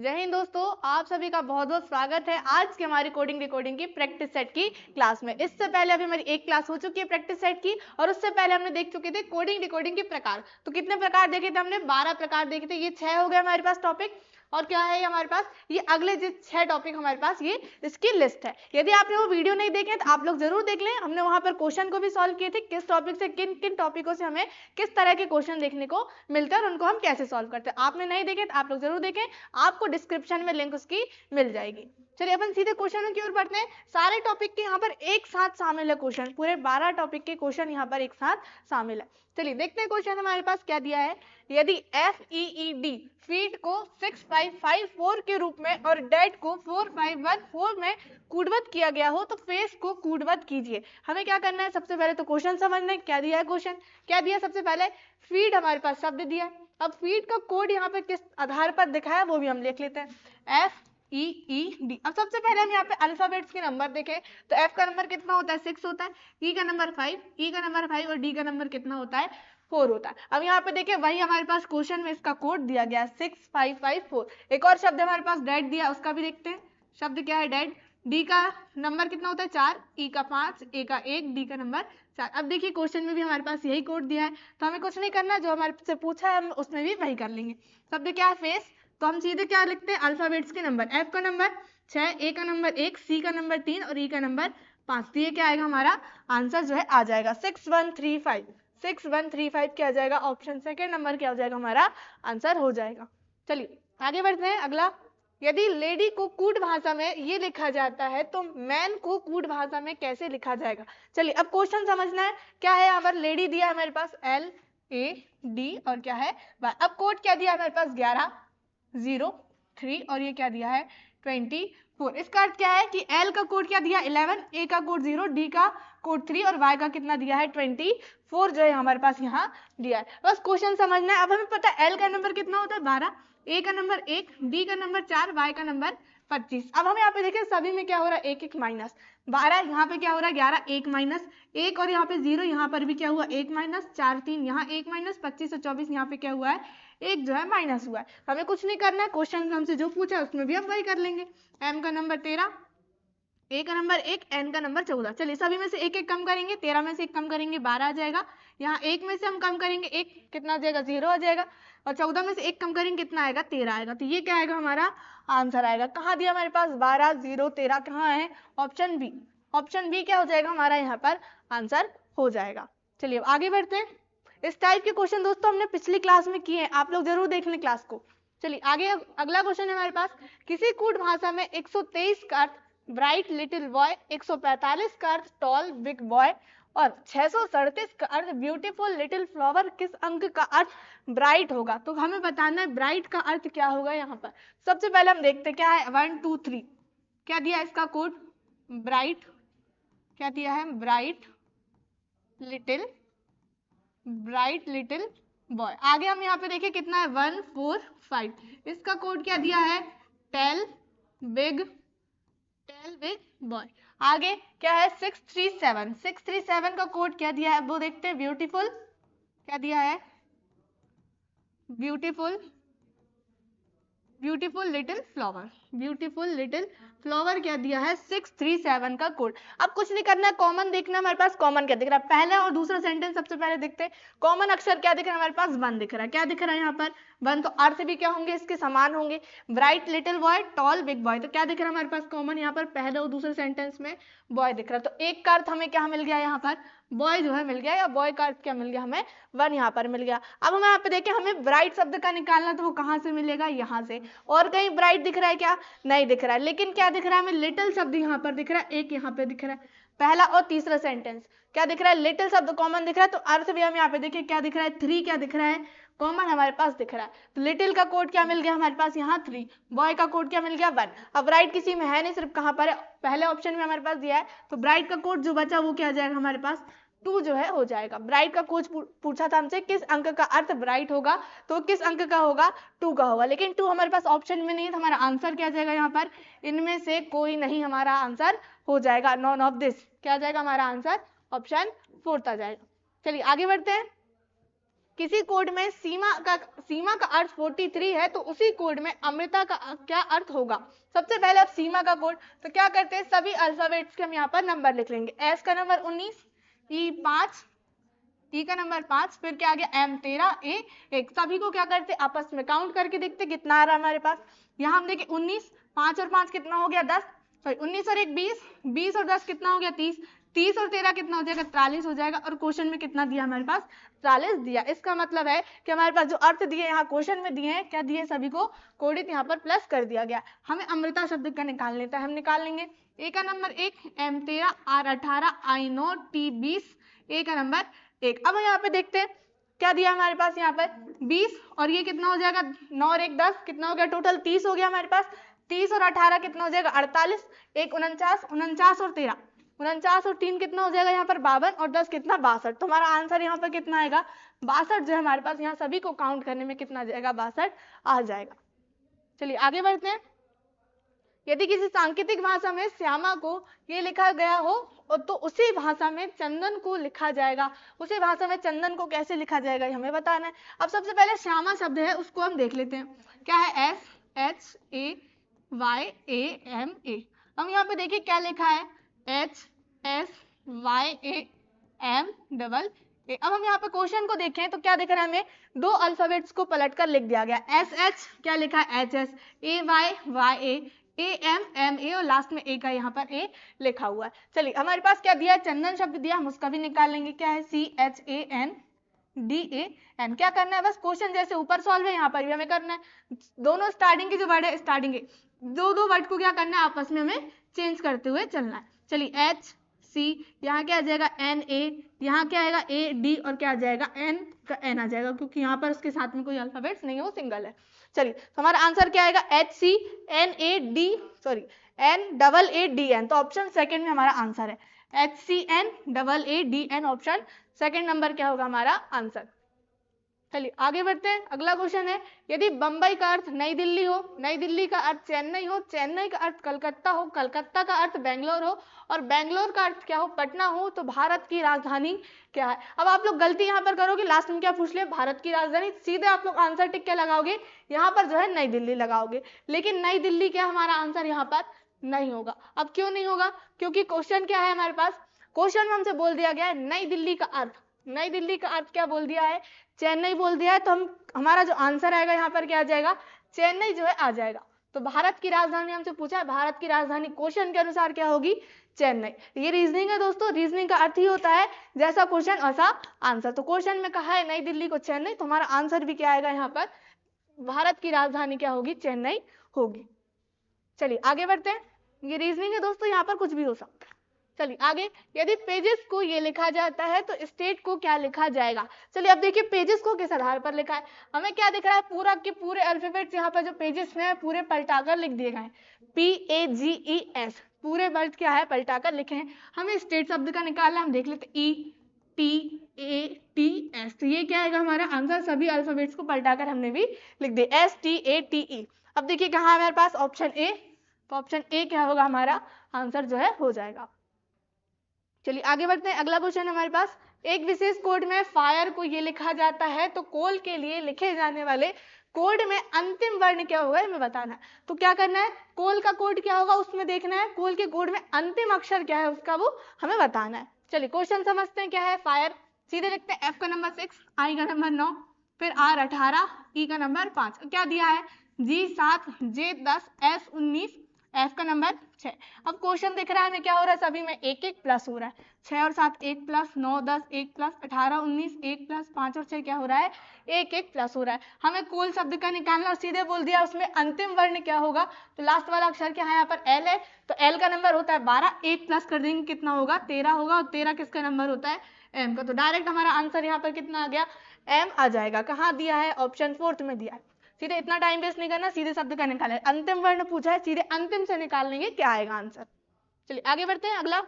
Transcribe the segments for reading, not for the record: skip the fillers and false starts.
जय हिंद दोस्तों, आप सभी का बहुत बहुत स्वागत है आज की हमारी कोडिंग रिकॉर्डिंग की प्रैक्टिस सेट की क्लास में। इससे पहले अभी हमारी एक क्लास हो चुकी है प्रैक्टिस सेट की, और उससे पहले हमने देख चुके थे कोडिंग रिकॉर्डिंग के प्रकार। तो कितने प्रकार देखे थे हमने? 12 प्रकार देखे थे। ये 6 हो गए हमारे पास टॉपिक। और क्या है हमारे पास? ये अगले जो 6 टॉपिक हमारे पास, ये इसकी लिस्ट है। यदि आपने वो वीडियो नहीं देखे तो आप लोग जरूर देख लें। हमने वहां पर क्वेश्चन को भी सॉल्व किए थे, किस टॉपिक से किन किन टॉपिकों से हमें किस तरह के क्वेश्चन देखने को मिलते हैं और उनको हम कैसे सॉल्व करते हैं। आपने नहीं देखे तो आप लोग जरूर देखें, आपको डिस्क्रिप्शन में लिंक उसकी मिल जाएगी। चलिए अपन सीधे क्वेश्चन की ओर बढ़ते हैं। सारे टॉपिक के यहाँ पर एक साथ शामिल है क्वेश्चन, पूरे 12 टॉपिक के क्वेश्चन यहाँ पर एक साथ शामिल है। चलिए देखते हैं क्वेश्चन हमारे पास क्या दिया है। यदि FEED फीड को 6554 के रूप में और डेड को 4514 में कूटबद्ध किया गया हो तो फेस को कूटबद्ध कीजिए। हमें क्या करना है? सबसे पहले तो क्वेश्चन समझना है। क्या दिया है क्वेश्चन? क्या दिया? सबसे पहले फीड हमारे पास शब्द दिया है। अब फीड का कोड यहाँ पे किस आधार पर दिखा है वो भी हम लिख लेते हैं, FEED। अब सबसे पहले हम यहाँ पे अल्फाबेट्स के नंबर देखें तो F का नंबर कितना होता है? 6 होता है। E का नंबर 5, E का नंबर 5 और D का नंबर कितना होता है? 4 होता है। अब यहाँ पे देखिए वही हमारे पास क्वेश्चन में इसका कोड दिया गया 6554। एक और शब्द हमारे पास डेड दिया, उसका भी देखते हैं। शब्द क्या है? डेड। D का नंबर कितना होता है? 4, E का 5, A का 1, D का नंबर 4। अब देखिए क्वेश्चन में भी हमारे पास यही कोड दिया है, तो हमें कुछ नहीं करना, जो हमारे से पूछा है हम उसमें भी वही कर लेंगे। शब्द क्या है? फेस। तो हम सीधे क्या लिखते हैं? अल्फाबेट्स के नंबर। F का नंबर 6, A का नंबर 1, C का नंबर 3 और E का नंबर 5। तो ये क्या आएगा? हमारा आंसर जो है आ जाएगा 6135। 6135 क्या आ जाएगा? ऑप्शन सेकेंड नंबर क्या हो जाएगा? हमारा आंसर हो जाएगा। चलिए आगे बढ़ते हैं। अगला, यदि लेडी को कूट भाषा में ये लिखा जाता है तो मैन को कूट भाषा में कैसे लिखा जाएगा? चलिए अब क्वेश्चन समझना है। क्या है यहाँ पर? लेडी दिया है हमारे पास LAD और क्या है? अब कोड क्या दिया है हमारे पास? 11 0 3 और ये क्या दिया है? 24। इसका अर्थ क्या है कि L का कोड क्या दिया? 11, A का कोड 0, D का कोड 3 और Y का कितना दिया है? 24 जो है हमारे पास यहाँ दिया है। बस क्वेश्चन समझना है। अब हमें पता है L का नंबर कितना होता है? 12, A का नंबर 1, D का नंबर 4, Y का नंबर 25। अब हम यहाँ पे देखें सभी में क्या हो रहा है? 1 1 माइनस। 12 यहाँ पे क्या हो रहा है? 11 1 माइनस 1 और यहाँ पे 0, यहाँ पर भी क्या हुआ? 1 माइनस 4 3 यहाँ 1 माइनस 25 और 24 यहाँ पे क्या हुआ है? एक जो है माइनस हुआ है। हमें कुछ नहीं करना है, क्वेश्चन में हमसे जो पूछा है उसमें भी हम वही कर लेंगे। M का नंबर 13, A का नंबर 1, N का नंबर 14। चलिए सभी में से एक एक कम करेंगे। 13 में से एक कम करेंगे 12 आ जाएगा। यहाँ 1 में से हम कम करेंगे 1, कितना आ जाएगा? 0 आ जाएगा। और 14 में से एक कम करेंगे कितना आएगा? 13 आएगा। तो ये क्या आएगा? हमारा आंसर आएगा। कहाँ दिया हमारे पास? 12 0 13 कहाँ है? Option B. ऑप्शन बी क्या हो जाएगा हमारा यहाँ पर? आंसर हो जाएगा। चलिए अब आगे बढ़ते हैं। इस टाइप के क्वेश्चन दोस्तों हमने पिछली क्लास में किए हैं, आप लोग जरूर देख लें क्लास को। चलिए आगे अगला क्वेश्चन है हमारे पास। किसी कूट भाषा में 123 का अर्थ ब्राइट लिटिल बॉय, 145 का अर्थ टॉल बिग बॉय और 637 का अर्थ ब्यूटीफुल लिटिल फ्लावर, किस अंक का अर्थ ब्राइट होगा? तो हमें बताना है ब्राइट का अर्थ क्या होगा यहाँ पर। सबसे पहले हम देखते हैं क्या है। 1 2 3 क्या दिया है इसका कोड? ब्राइट। क्या दिया है? Bright little boy. आगे हम यहाँ पे देखिए कितना है? 1 4 5। इसका कोड क्या दिया है? Tell big boy. आगे क्या है? 637। 637 का कोड क्या दिया है वो देखते हैं। ब्यूटीफुल। क्या दिया है? ब्यूटीफुल लिटिल फ्लावर क्या दिया है? 637 का कोड। अब कुछ नहीं करना है, कॉमन देखना है हमारे पास। कॉमन क्या दिख रहा है? पहला और दूसरा सेंटेंस सबसे पहले देखते हैं। कॉमन अक्षर क्या दिख रहा है हमारे पास? 1 दिख रहा है। क्या दिख रहा है यहाँ पर? 1। तो अर्थ भी क्या होंगे? इसके समान होंगे। Bright little boy, tall big boy. तो क्या दिख रहा है हमारे पास कॉमन यहाँ पर? पहले और दूसरे सेंटेंस में बॉय दिख रहा है। तो एक का अर्थ हमें क्या मिल गया यहाँ पर? बॉय जो है मिल गया, या बॉय का अर्थ क्या मिल गया हमें? 1 यहाँ पर मिल गया। अब हम यहाँ पे देखें, हमें ब्राइट शब्द का निकालना, तो वो कहाँ से मिलेगा? यहाँ से। और कहीं ब्राइट दिख रहा है क्या? नहीं दिख रहा है। लेकिन क्या दिख रहा है हमें? लिटिल शब्द यहाँ पर दिख रहा है, एक यहाँ पे दिख रहा है। पहला और तीसरा सेंटेंस क्या दिख रहा है? लिटिल शब्द कॉमन दिख रहा है। तो अर्थ भी हम यहाँ पे देखिए क्या दिख रहा है? 3 क्या दिख रहा है? कॉमन हमारे पास दिख रहा है। तो लिटिल का कोड क्या मिल गया हमारे पास? यहाँ 3। बॉय का कोड क्या मिल गया? 1। अब ब्राइट किसी में है नहीं, सिर्फ कहाँ पर है? पहले ऑप्शन में हमारे पास दिया है। तो ब्राइट का कोड जो बचा वो क्या आ जाएगा हमारे पास? 2 जो है हो जाएगा। ब्राइट का कोड पूछा था हमसे किस अंक का अर्थ ब्राइट होगा, तो किस अंक का होगा? 2 का होगा। लेकिन 2 हमारे पास ऑप्शन में नहीं है, तो हमारा आंसर क्या जाएगा यहाँ पर? इनमें से कोई नहीं हमारा आंसर हो जाएगा। नॉन ऑफ दिस क्या जाएगा हमारा आंसर? ऑप्शन 4 आ जाएगा। चलिए आगे बढ़ते हैं। किसी कोड में सीमा का अर्थ 43 है तो उसी कोड में अमृता का क्या अर्थ होगा। सबसे पहले अब सीमा का कोड, तो क्या करते हैं सभी अल्फाबेट्स के हम यहाँ पर नंबर लिख लेंगे। एस का नंबर 19, ई 5, टी का नंबर 5, फिर क्या आ गया एम 13, ए 1। सभी को क्या करते आपस में काउंट करके देखते कितना आ रहा है हमारे पास। यहाँ हम देखें 19, 5 और 5 कितना हो गया 10, सॉरी 19 और 1 20, 20 और 10 कितना हो गया 30, 30 और 13 कितना हो जाएगा 43 हो जाएगा। और क्वेश्चन में कितना दिया हमारे पास 43 दिया। इसका मतलब है कि हमारे पास जो अर्थ दिए यहाँ क्वेश्चन में दिए हैं, क्या दिए सभी को कोडित यहाँ पर प्लस कर दिया गया। हमें अमृता शब्द का निकाल लेता है, हम निकाल लेंगे। ए का number 1, M 13, R 18, I 9, T 20, A का नंबर 1। अब यहाँ पे देखते हैं क्या दिया हमारे पास यहाँ पर 20 और ये कितना हो जाएगा 9 और 1 10, कितना हो गया टोटल 30 हो गया हमारे पास। 30 और 18 कितना हो जाएगा 48, 1 49, 49 और 13, 49 और 3 कितना हो जाएगा यहाँ पर 52 और 10 कितना 62। तो हमारा आंसर यहाँ पर कितना आएगा 62 जो है हमारे पास। यहाँ सभी को काउंट करने में कितना जाएगा 62 आ जाएगा। चलिए आगे बढ़ते हैं। यदि किसी सांकेतिक भाषा में श्यामा को ये लिखा गया हो तो उसी भाषा में चंदन को लिखा जाएगा। उसी भाषा में चंदन को कैसे लिखा जाएगा ये हमें बताना है। अब सबसे पहले श्यामा शब्द है उसको हम देख लेते हैं, क्या है SHAYAMA। हम यहाँ पे देखिए क्या लिखा है HSYAMAA। अब हम यहाँ पे क्वेश्चन को देखें तो क्या दिख रहा है हमें, दो अल्फाबेट्स को पलटकर लिख दिया गया। SH क्या लिखा है HS, AYYA, AMMA और लास्ट में ए का यहाँ पर ए लिखा हुआ है। चलिए हमारे पास क्या दिया है चंदन शब्द दिया, हम उसका भी निकाल लेंगे। क्या है CHANDAN। क्या करना है बस क्वेश्चन जैसे ऊपर सॉल्व है यहाँ पर भी हमें करना है। दोनों स्टार्टिंग के जो वर्ड है स्टार्टिंग के दो वर्ड को क्या करना है आपस में हमें चेंज करते हुए चलना है। चलिए HC, यहाँ क्या आ जाएगा NA, यहाँ क्या आएगा AD और क्या आ जाएगा N का N आ जाएगा, क्योंकि यहाँ पर उसके साथ में कोई अल्फाबेट्स नहीं है, वो सिंगल है। चलिए तो हमारा आंसर क्या आएगा HCNADN। तो ऑप्शन सेकंड में हमारा आंसर है HCNAADN। ऑप्शन सेकंड नंबर क्या होगा हमारा आंसर। चलिए आगे बढ़ते हैं। अगला क्वेश्चन है, यदि बंबई का अर्थ नई दिल्ली हो, नई दिल्ली का अर्थ चेन्नई हो, चेन्नई का अर्थ कलकत्ता हो, कलकत्ता का अर्थ बेंगलोर हो और बेंगलोर का अर्थ क्या हो पटना हो, तो भारत की राजधानी क्या है। अब आप लोग गलती यहाँ पर करोगे, लास्ट में क्या पूछ लिया भारत की राजधानी, सीधे आप लोग आंसर टिक क्या लगाओगे यहाँ पर जो है नई दिल्ली लगाओगे, लेकिन नई दिल्ली क्या हमारा आंसर यहाँ पर नहीं होगा। अब क्यों नहीं होगा, क्योंकि क्वेश्चन क्या है हमारे पास, क्वेश्चन में हमसे बोल दिया गया है नई दिल्ली का अर्थ, नई दिल्ली का अर्थ क्या बोल दिया है चेन्नई बोल दिया है। तो हमारा जो आंसर आएगा यहाँ पर क्या आ जाएगा चेन्नई जो है आ जाएगा। तो भारत की राजधानी हमसे पूछा है, भारत की राजधानी क्वेश्चन के अनुसार क्या होगी चेन्नई। ये रीजनिंग है दोस्तों, रीजनिंग का अर्थ ही होता है जैसा क्वेश्चन वैसा आंसर। तो क्वेश्चन में कहा है नई दिल्ली को चेन्नई, तो हमारा आंसर भी क्या आएगा यहाँ पर भारत की राजधानी क्या होगी चेन्नई होगी। चलिए आगे बढ़ते हैं। ये रीजनिंग है दोस्तों, यहाँ पर कुछ भी हो सकता है। चलिए आगे, यदि पेजेस को ये लिखा जाता है तो स्टेट को क्या लिखा जाएगा। चलिए अब देखिए पेजेस को किस आधार पर लिखा है, हमें क्या दिख रहा है पूरा के पूरे अल्फाबेट्स यहाँ पर जो पेजेस में पूरे पलटाकर लिख दिए गए हैं PAGES, पूरे वर्ड क्या है पलटाकर लिखे हैं। हमें स्टेट शब्द का निकालना, हम देख लेते ETATS। तो ये क्या आएगा हमारा आंसर, सभी अल्फाबेट्स को पलटाकर हमने भी लिख दिया STATE। अब देखिए कहाँ है हमारे पास ऑप्शन ए, तो ऑप्शन ए क्या होगा हमारा आंसर जो है हो जाएगा। चलिए आगे बढ़ते हैं। अगला क्वेश्चन हमारे पास, एक विशेष कोड में फायर को ये लिखा जाता है तो कोल के लिए लिखे जाने वाले कोड में अंतिम वर्ण क्या होगा हमें बताना है। तो क्या करना है, कोल का कोड क्या होगा उसमें देखना है, कोल के कोड में अंतिम अक्षर क्या है उसका वो हमें बताना है। चलिए क्वेश्चन समझते हैं क्या है फायर। सीधे लिखते हैं F का नंबर 6, I का नंबर 9, फिर R 18, E का नंबर 5, क्या दिया है G 7, J 10, S 19, F का नंबर 6। अब क्वेश्चन दिख रहा है हमें क्या हो रहा है, सभी में एक एक प्लस हो रहा है, 6 और 7 1 प्लस, 9 10 1 प्लस, 18 19 1 प्लस, 5 और 6 क्या हो रहा है एक एक प्लस हो रहा है। हमें कोल शब्द का निकालना और सीधे बोल दिया उसमें अंतिम वर्ण क्या होगा, तो लास्ट वाला अक्षर क्या है यहाँ पर L है, तो L का नंबर होता है 12, 1 प्लस कर देंगे कितना होगा 13 होगा, और 13 किसका नंबर होता है M का। तो डायरेक्ट हमारा आंसर यहाँ पर कितना आ गया M आ जाएगा। कहाँ दिया है ऑप्शन 4 में दिया है। सीधे इतना टाइम वेस्ट नहीं करना, सीधे शब्द का निकाले, अंतिम वर्ण पूछा है सीधे अंतिम से निकाल लेंगे क्या आएगा आंसर। चलिए आगे बढ़ते हैं। अगला,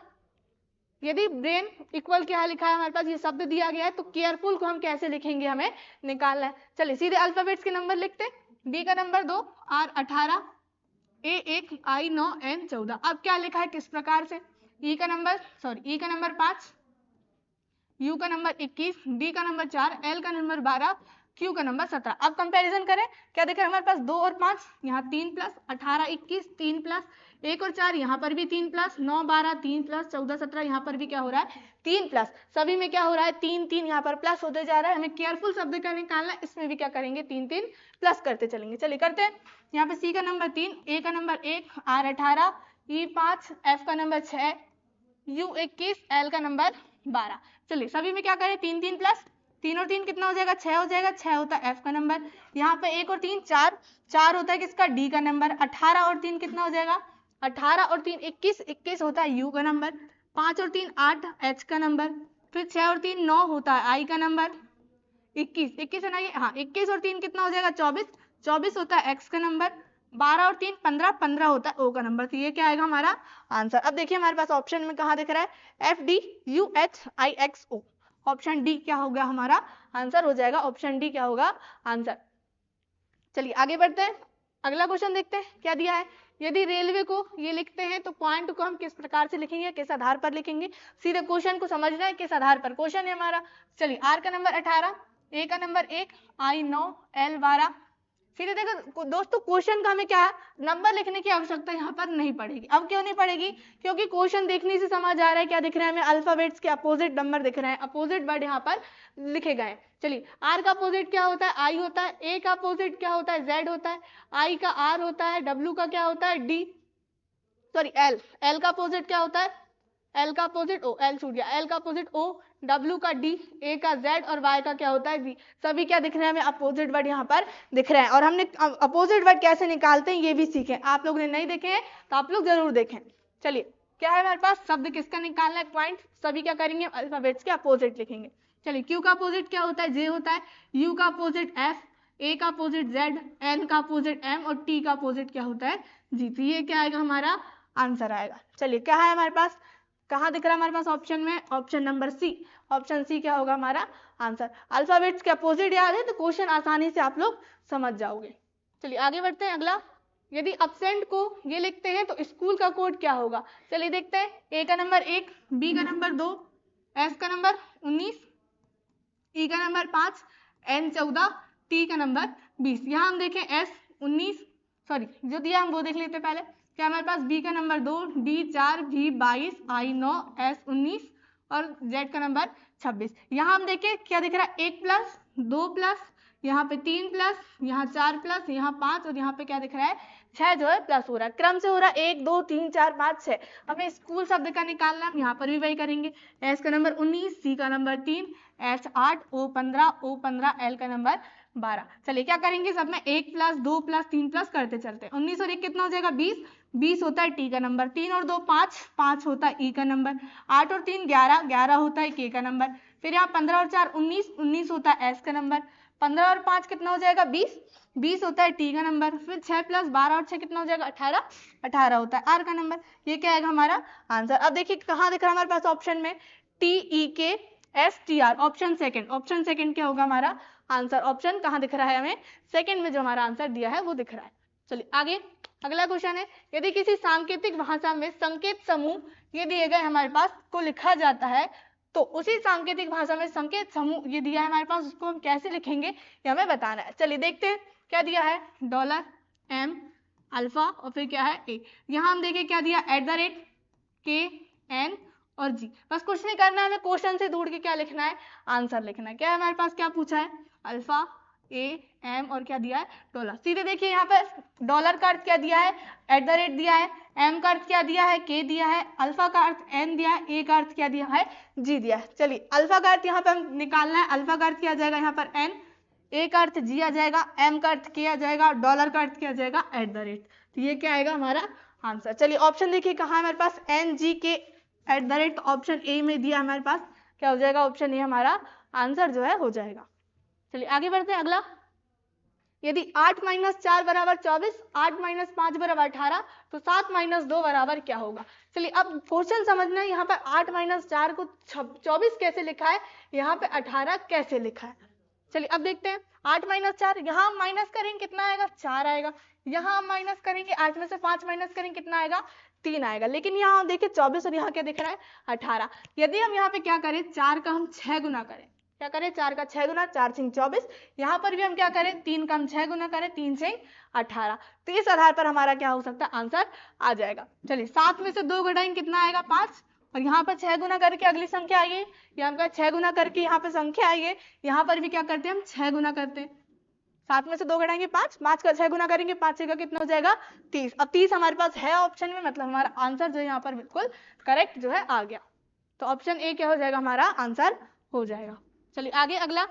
यदि ब्रेन इक्वल क्या लिखा है हमारे पास, ये शब्द दिया गया है तो केयरफुल को हम कैसे लिखेंगे हमें निकालना है। चलिए सीधे अल्फाबेट्स के नंबर लिखते हैं, B का number 2, R 18, A 1, I 9, N 14। अब क्या लिखा है किस प्रकार से, E का नंबर 5, U का नंबर 21, D का नंबर 4, L का नंबर 12, Q का नंबर 17। अब कंपैरिजन करें, क्या दिख रहा है हमारे पास 2 और 5, यहाँ 3 प्लस 18 21 3 प्लस 1 और 4, यहाँ पर भी 3 प्लस 9 12 3 प्लस 14 17, यहाँ पर भी क्या हो रहा है 3 प्लस, सभी में क्या हो रहा है 3 3, यहाँ पर प्लस होते जा रहा है। हमें केयरफुल शब्द का निकालना है, इसमें भी क्या करेंगे 3 3 प्लस करते चलेंगे। चलिए करते हैं। यहाँ पे C का नंबर 3, A का नंबर 1, R 18, E 5, F का नंबर 6, U 21, L का नंबर 12। चलिए सभी में क्या करें 3 3 प्लस, 3 और 3 कितना हो जाएगा 6 हो जाएगा, 6 होता है F का नंबर। यहाँ पे 1 और 3 4, 4 होता है किसका D का नंबर। 18 और 3 कितना हो जाएगा 18 और 3 21, 21 होता है U का नंबर। 5 और 3 8 H का नंबर। फिर 6 और 3 9 होता है I का नंबर। 21 21 है ना ये, हाँ 21 और 3 कितना हो जाएगा 24, 24 होता है X का नंबर। 12 और 3 15, 15 होता है O का नंबर। तो ये क्या आएगा हमारा आंसर। अब देखिए हमारे पास ऑप्शन में कहाँ दिख रहा है FDUHIXO, ऑप्शन डी क्या होगा हमारा आंसर हो जाएगा, ऑप्शन डी क्या होगा आंसर। चलिए आगे बढ़ते हैं, अगला क्वेश्चन देखते हैं क्या दिया है। यदि रेलवे को ये लिखते हैं तो पॉइंट को हम किस प्रकार से लिखेंगे, किस आधार पर लिखेंगे, सीधे क्वेश्चन को समझना है किस आधार पर क्वेश्चन है हमारा। चलिए आर का नंबर 18, ए का नंबर 1, आई 9, एल 12। सीधे देखो दोस्तों क्वेश्चन का हमें क्या है नंबर लिखने की आवश्यकता यहाँ पर नहीं पड़ेगी। अब क्यों नहीं पड़ेगी, क्योंकि क्वेश्चन देखने से समझ आ रहा है क्या दिख रहा है हमें अल्फाबेट्स के अपोजिट नंबर दिख रहे हैं, अपोजिट वर्ड यहाँ पर लिखे गए। चलिए आर का अपोजिट क्या होता है आई होता है, ए का अपोजिट क्या होता है जेड होता है, आई का आर होता है, डब्ल्यू का क्या होता है डी, सॉरी एल, एल का अपोजिट क्या होता है एल का अपोजिट ओ, एल छूट गया, एल का अपोजिट ओ, डब्ल्यू का डी, ए का जेड और वाई का क्या होता है वी। सभी क्या दिख रहे हैं हमें अपोजिट वर्ड यहाँ पर दिख रहे हैं। और हमने अपोजिट वर्ड कैसे निकालते हैं ये भी सीखे, आप लोग ने नहीं देखे हैं तो आप लोग जरूर देखें। चलिए क्या है हमारे पास शब्द किसका निकालना है पॉइंट, सभी क्या करेंगे अल्फाबेट्स के अपोजिट लिखेंगे। चलिए क्यू का अपोजिट क्या होता है जे होता है, यू का अपोजिट एफ, ए का अपोजिट जेड, एन का अपोजिट एम और टी का अपोजिट क्या होता है जी। तो ये क्या आएगा हमारा आंसर आएगा। चलिए क्या है हमारे पास, कहाँ दिख रहा है हमारे पास ऑप्शन में, option number C, option C क्या होगा हमारा आंसर। अल्फाबेट्स के अपोजिट याद है तो क्वेश्चन आसानी से आप लोग समझ जाओगे। चलिए आगे बढ़ते हैं। अगला, यदि अब्सेंट को ये लिखते हैं तो स्कूल का कोड क्या होगा। चलिए देखते हैं, ए का नंबर 1, बी का नंबर 2, एस का नंबर 19, ई का नंबर 5, एन 14, टी का नंबर 20। यहाँ हम देखें एस 19, सॉरी जो दिया हम वो देख लेते हैं पहले। क्या हमारे पास बी का नंबर 2, डी 4, भी 22, आई 9, एस 19 और जेड का नंबर 26। यहाँ हम देखें क्या दिख रहा है 1 प्लस 2 प्लस, यहाँ पे 3 प्लस, यहाँ 4 प्लस, यहाँ 5 और यहाँ पे क्या दिख रहा है 6 जो है प्लस हो रहा है, क्रम से हो रहा है 1 2 3 4 5 6। हमें स्कूल शब्द का निकालना है, यहाँ पर भी वही करेंगे। एस का नंबर 19, सी का नंबर 3, एच 8, ओ 15, एल का नंबर 12। चलिए क्या करेंगे सब में 1 प्लस 2 प्लस 3 प्लस करते चलते हैं। 19 और 1 कितना हो जाएगा 20, 20 होता है टी का नंबर। 3 और 2 5, 5 होता है ई का नंबर। 8 और 3 11, 11 होता है के का नंबर। फिर यहाँ 15 और 4 19, 19 होता है एस का नंबर। 15 और 5 कितना हो जाएगा 20, 20 होता है टी का नंबर। फिर 6 प्लस 12 और 6 कितना हो जाएगा 18, 18 होता है आर का नंबर। ये क्या आएगा हमारा आंसर। अब देखिए कहाँ दिख रहा है हमारे पास ऑप्शन में TEKSTR, option second, option second क्या होगा हमारा आंसर। ऑप्शन कहाँ दिख रहा है हमें सेकंड में जो हमारा आंसर दिया है वो दिख रहा है। चलिए आगे अगला क्वेश्चन है, यदि किसी सांकेतिक भाषा में संकेत समूह ये दिए गए हमारे पास को लिखा जाता है तो उसी सांकेतिक भाषा में संकेत समूह ये दिया है हमारे पास उसको हम कैसे लिखेंगे ये हमें बताना है। चलिए देखते हैं क्या दिया है, $M अल्फा और फिर क्या है ए। यहाँ हम देखें क्या दिया @KN और जी। बस कुछ नहीं करना है, हमें क्वेश्चन से ढूंढ के क्या लिखना है आंसर लिखना है। क्या है हमारे पास क्या पूछा है अल्फा ए एम और क्या दिया है डॉलर। सीधे देखिए यहाँ पर डॉलर का अर्थ क्या दिया है @ दिया है, एम का अर्थ क्या दिया है के दिया है, अल्फा का अर्थ एन दिया है, ए का अर्थ क्या दिया है जी दिया है। चलिए अल्फा का अर्थ यहाँ पे हम निकालना है, अल्फा का अर्थ क्या आ जाएगा यहाँ पर एन, ए का अर्थ जी आ जाएगा, एम का अर्थ के आ जाएगा, डॉलर का अर्थ क्या आ जाएगा @ तो ये क्या आएगा हमारा आंसर। चलिए ऑप्शन देखिए कहाँ है हमारे पास NGK @ ऑप्शन ए में दिया हमारे पास क्या हो जाएगा ऑप्शन ए हमारा आंसर जो है हो जाएगा। चलिए आगे बढ़ते हैं। अगला, यदि 8 - 4 = 24, 8 - 5 = 18 तो 7 - 2 बराबर क्या होगा। चलिए अब क्वेश्चन समझना है, यहाँ पर 8 - 4 को 24 कैसे लिखा है, यहाँ पे 18 कैसे लिखा है। चलिए अब देखते हैं 8 माइनस 4, यहाँ हम माइनस करेंगे कितना आएगा 4 आएगा, यहाँ हम माइनस करेंगे 8 में से 5 माइनस करेंगे कितना आएगा 3 आएगा। लेकिन यहाँ देखिए 24 और यहाँ क्या दिख रहा है 18। यदि हम यहाँ पे क्या करें 4 का हम 6 गुना करें, क्या करें 4 का 6 गुना, 4 6 24, यहाँ पर भी हम क्या करें 3 का हम 6 गुना करें, 3 6 18। तो इस आधार पर हमारा क्या हो सकता है आंसर आ जाएगा। चलिए 7 में से 2 घटाएंगे कितना आएगा 5, और यहाँ पर 6 गुना करके अगली संख्या आएगी, यहाँ पर 6 गुना करके यहाँ पे संख्या आएगी, यहाँ पर भी क्या करते हैं हम 6 गुना करते हैं। 7 में से 2 घटाएंगे 5, 5 का 6 गुना करेंगे 5 का कितना हो जाएगा 30। अब 30 हमारे पास है ऑप्शन में, मतलब हमारा आंसर जो है यहाँ पर बिल्कुल करेक्ट जो है आ गया। तो ऑप्शन ए क्या हो जाएगा हमारा आंसर हो जाएगा। चलिए आगे अगला,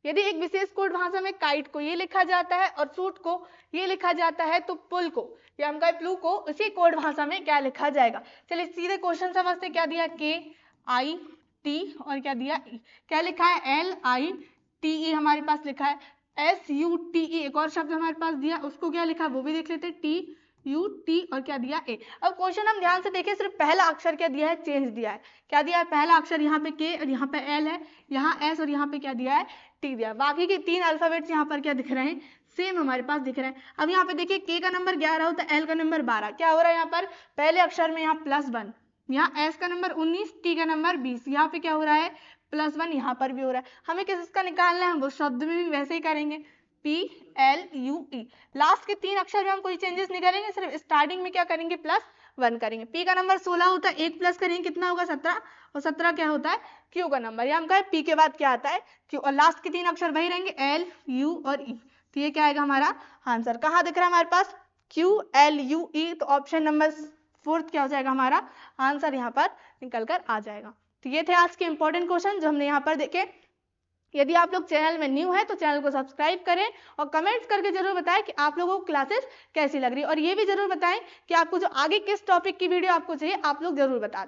यदि एक विशेष कोड भाषा में काइट को ये लिखा जाता है और सूट को ये लिखा जाता है तो पुल को या हम कहें प्लू को उसी कोड भाषा में क्या लिखा जाएगा। चलिए सीधे क्वेश्चन समझते, क्या दिया KIT और क्या दिया E, क्या लिखा है LITE हमारे पास लिखा है, SUTE एक और शब्द हमारे पास दिया, उसको क्या लिखा है वो भी देख लेते, TUT और क्या दिया A। अब क्वेश्चन हम ध्यान से देखें, सिर्फ पहला अक्षर क्या दिया है चेंज दिया है, क्या दिया है पहला अक्षर यहाँ पे K और यहाँ पे L है, यहाँ S और यहाँ पे क्या दिया है T दिया। बाकी के 3 अल्फाबेट्स यहाँ पर क्या दिख रहे हैं सेम हमारे पास दिख रहे हैं। अब यहाँ पे देखिए K का नंबर 11 होता है, L का नंबर 12, क्या हो रहा है यहाँ पर पहले अक्षर में यहाँ +1, यहाँ S का नंबर 19, T का नंबर 20, यहाँ पे क्या हो रहा है +1, यहाँ पर भी हो रहा है। हमें किसका निकालना है, हम वो शब्द में भी वैसे ही करेंगे PLUE। लास्ट के 3 अक्षर में हम कोई चेंजेस नहीं करेंगे, सिर्फ स्टार्टिंग में क्या करेंगे +1 करेंगे। P का नंबर 16 होता है, 1 प्लस करेंगे कितना होगा 17, और 17 क्या होता है Q का नंबर, या हम कहें P के बाद क्या आता है Q, और लास्ट के 3 अक्षर वही रहेंगे LU और E। तो ये क्या आएगा हमारा आंसर, कहाँ दिख रहा है हमारे पास QLUE, तो ऑप्शन नंबर 4 क्या हो जाएगा हमारा आंसर यहाँ पर निकल कर आ जाएगा। तो ये थे आज के इंपॉर्टेंट क्वेश्चन जो हमने यहाँ पर देखे। यदि आप लोग चैनल में न्यू है तो चैनल को सब्सक्राइब करें और कमेंट्स करके जरूर बताएं कि आप लोगों को क्लासेस कैसी लग रही है, और ये भी जरूर बताएं कि आपको जो आगे किस टॉपिक की वीडियो आपको चाहिए आप लोग जरूर बता दें।